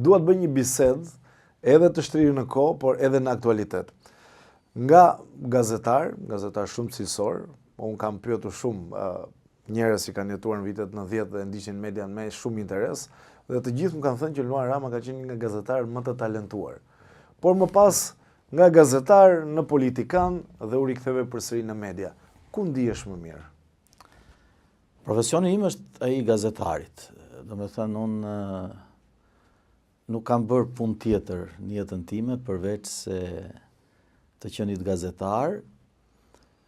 dua të bëj një bisedë edhe të shtrirë në kohë, por edhe në aktualitet. Nga gazetar shumë cilësor, unë kam pyetur shumë njerëz që kanë jetuar në vitet 90 dhe ndiqnin median me shumë interes, dhe të gjithë më kanë thënë që Luan Rama ka qenë nga gazetarët më të talentuar. Por më pas nga gazetar në politikan dhe u riktheve përsëri në media. Ku ndihesh më mirë? Profesioni im është ai i gazetarit. Domethënë unë nuk kam bërë punë tjetër në jetën time përveç se të qenit gazetar.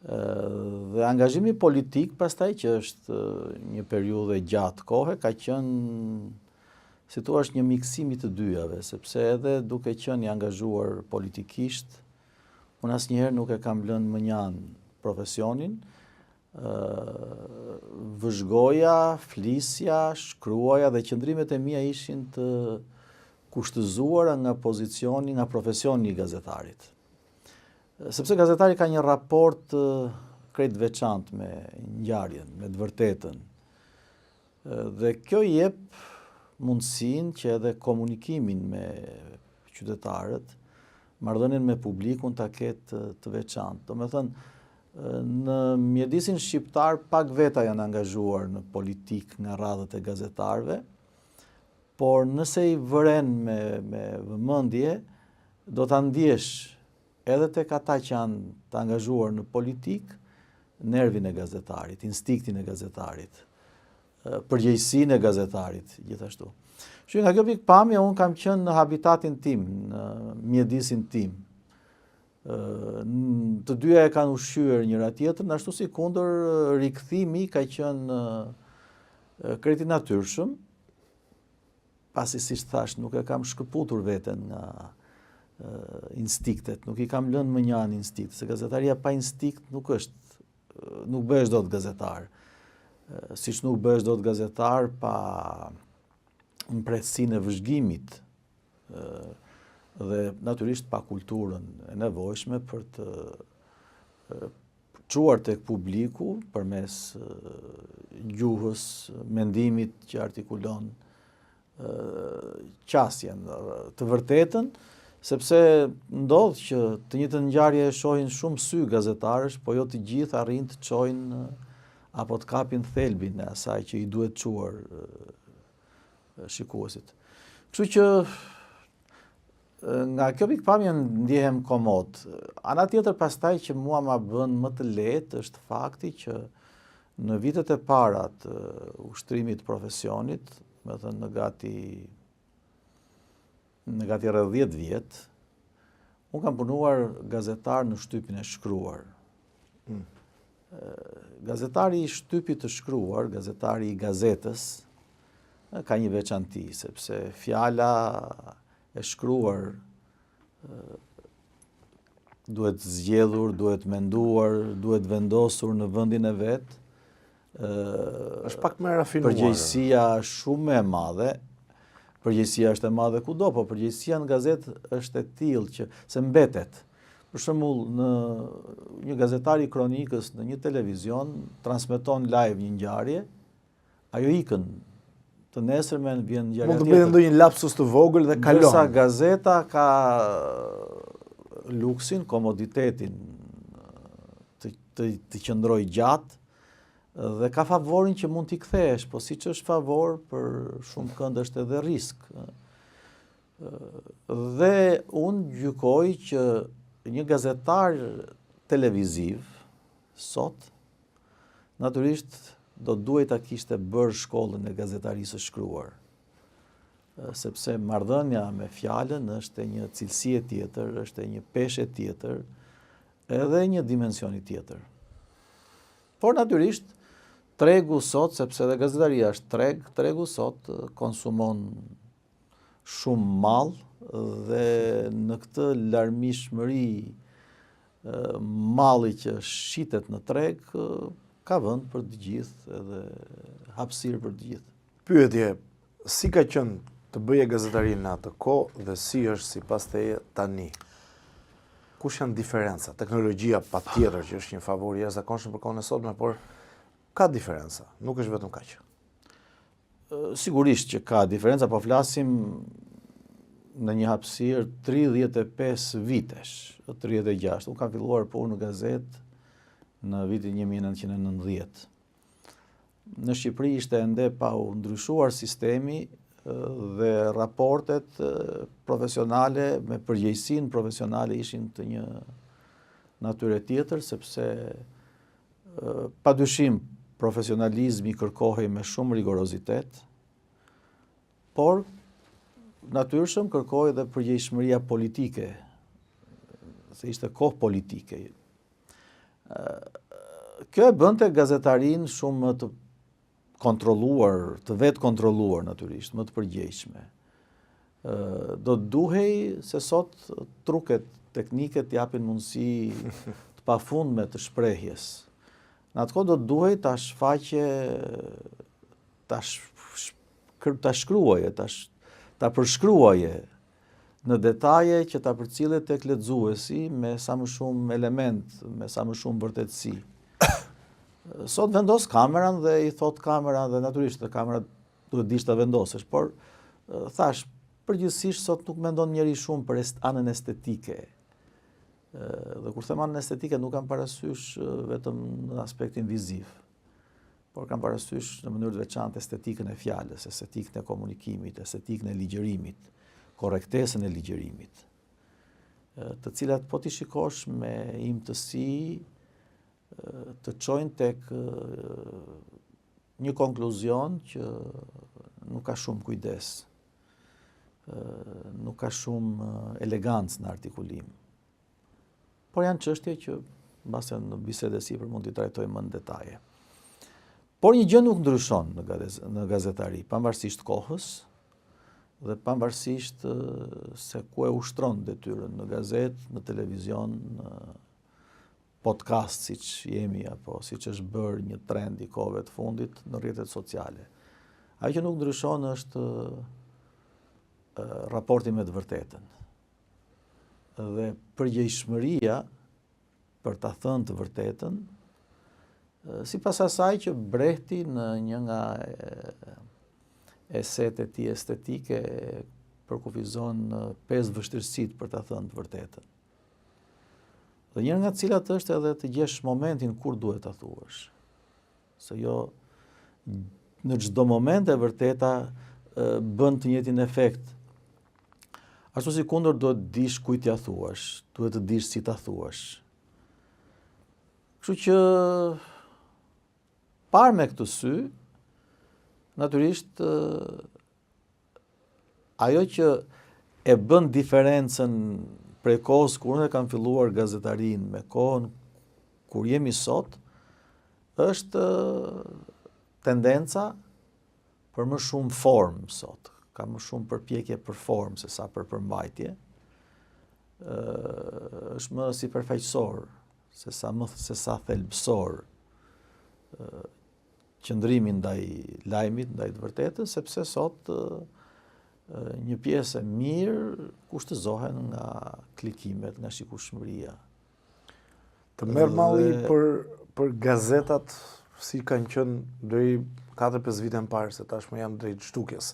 Dhe angazhimi politik pastaj që është një periudhë gjatë kohe ka qenë, si thua, një miksim i të dyjave, sepse edhe duke qenë i angazhuar politikisht, unë asnjëherë nuk e kam lënë mënjan profesionin. Vëzhgoja, flisja, shkruaja dhe qëndrimet e mia ishin të kushtëzuara nga pozicioni, nga profesioni i gazetarit. Sepse gazetari ka një raport krejt veçantë me ngjarjen, me të vërtetën. Dhe kjo i jep mundësinë që edhe komunikimin me qytetarët, marrëdhënien me publikun ta ketë të veçantë. Domethënë, në mjedisin shqiptar pak veta janë angazhuar në politik nga radhët e gazetarëve, por nëse i vëren me vëmendje, do ta ndjesh edhe tek ata që janë të angazhuar në politik, nervin e gazetarit, instiktin e gazetarit, përgjegjësinë e gazetarit, gjithashtu. Kështu nga kjo pikpamje unë kam qenë në habitatin tim, në mjedisin tim. Të dyja e kanë ushqyer njëra tjetrën, ashtu si kundër rikthimi ka qenë krejt i natyrshëm, pasi siç thash nuk e kam shkëputur veten nga instiktet, nuk i kam lënë mënjan instiktet, se gazetaria pa instinkt nuk bëhesh dot gazetar. Siç nuk bëhesh dot gazetar pa mpresinë e vëzhgimit dhe natyrisht pa kulturën e nevojshme për të çuar tek publiku përmes gjuhës, mendimit që artikulon qasjen, të vërtetën, sepse ndodh që të njëjtën ngjarje e shohin shumë sy gazetarësh, po jo të gjithë arrin të çojnë apo të kapin thelbin e asaj që i duhet çuar shikuesit. Kështu që nga kjo pikpamje ndihem komod. Ana tjetër pastaj që mua ma bën më të lehtë është fakti që në vitet e para të ushtrimit profesionit, me thënë në gati rreth 10 vjet, unë kam punuar gazetar në shtypin e shkruar. Gazetari i shtypit të shkruar, gazetari i gazetës, ka një veçanti, sepse fjala e shkruar duhet zgjedhur, duhet menduar, duhet vendosur në vendin e vet. Është pak më rafinuar. Përgjegjësia shumë e madhe. Përgjegjësia është e madhe kudo, po përgjegjësia në gazetë është e tillë që se mbetet. Për shembull, në një gazetar i kronikës në një televizion transmeton live një ngjarje, ajo ikën. Të nesërmen vjen ngjarja tjetër. Mund të bëjë ndonjë lapsus të vogël dhe kalon. Ndërsa gazeta ka luksin, komoditetin të qëndroj gjatë dhe ka favorin që mund t'i kthesh, po siç është favor për shumë kënd është edhe risk. Dhe unë gjykoj që një gazetar televiziv sot natyrisht do duhet ta kishte bërë shkollën e gazetarisë së shkruar. Sepse marrëdhënia me fjalën është një cilësi e tjetër, është një peshë tjetër, edhe një dimensioni tjetër. Por natyrisht tregu sot, sepse edhe gazetaria është tregu sot konsumon shumë mall dhe në këtë larmishmëri malli që shitet në treg ka vend për të gjithë edhe hapësirë për të gjithë. Pyetje, si ka qenë të bëje gazetarin në atë kohë dhe si është sipas teje tani? Kush janë diferenca? Teknologjia patjetër që është një favor i jashtëzakonshëm për kohën e sotme, por ka diferenca, nuk është vetëm kaq. Sigurisht që ka diferenca, po flasim në një hapësirë 35 vitesh, 36. Unë kam filluar punë në gazetë në vitin 1990. Në Shqipëri ishte ende pa u ndryshuar sistemi dhe raportet profesionale me përgjegjësinë profesionale ishin të një natyre tjetër, sepse padyshim profesionalizmi kërkohej me shumë rigorozitet, por natyrshëm kërkohej dhe përgjegjësiria politike, se ishte kohë politike. Kjo e bënte gazetarin shumë më të kontrolluar, të vetë kontrolluar natyrisht, më të përgjegjshme. Do të duhej se sot truket, tekniket japin mundësi të pafundme të shprehjes. Në atë kohë do të duhej ta shfaqe, ta shkruaje, ta përshkruaje në detaje që ta përcillet tek lexuesi me sa më shumë element, me sa më shumë vërtetësi. Sot vendos kameran dhe i thot kameran dhe natyrisht kamera duhet dish ta vendosesh, por thash, përgjithsisht sot nuk mendon njeri shumë për anën estetike. Dhe kur them anën estetike nuk kam parasysh vetëm në aspektin viziv, por kam parasysh në mënyrë të veçantë estetikën e fjalës, estetikën e komunikimit, estetikën e ligjërimit, korrektesën e ligjërimit, të cilat po ti shikosh me imtësi të çojnë tek një konkluzion që nuk ka shumë kujdes, nuk ka shumë elegancë në artikulim. Por janë çështje që mbase në bisedë sipër mund t'i trajtojmë më në detaje. Por një gjë nuk ndryshon në gazetari, pavarësisht kohës dhe pavarësisht se ku e ushtron detyrën, në gazetë, në televizion, në podcast siç jemi apo siç është bërë një trend i kohëve të fundit në rrjetet sociale. Ajo që nuk ndryshon është raporti me të vërtetën. Dhe përgjegjësia për ta thënë të vërtetën, sipas asaj që Brehti në një nga esetë e tij estetike përkufizon 5 vështirësitë për ta thënë të vërtetën. Dhe njërë nga cilat është edhe të gjesh momentin kur duhet ta thuash. Se jo në çdo moment e vërteta bën të njëjtin efekt. Ashtu si kundër duhet të dish kujt ja thuash, duhet të dish si ta thuash. Kështu që parë me këtë sy, natyrisht ajo që e bën diferencën prej kohës kur unë kam filluar gazetarin me kohën kur jemi sot, është tendenca për më shumë formë sot. Ka më shumë përpjekje për formë se sa për përmbajtje. Është më sipërfaqësor se sa thelbësor qëndrimi ndaj lajmit, ndaj të vërtetës, sepse sot një pjesë e mirë kushtëzohen nga klikimet, nga shikueshmëria. Të merr malli për gazetat si kanë qenë deri 4-5 vite më parë, se tashmë jam drejt shtukjes.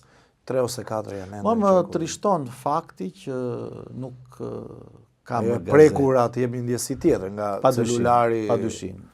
3 ose 4 janë ende. Më trishton fakti që nuk ka më gazetë. Prekur atë jemi ndjesi tjetër nga celulari. Padyshim.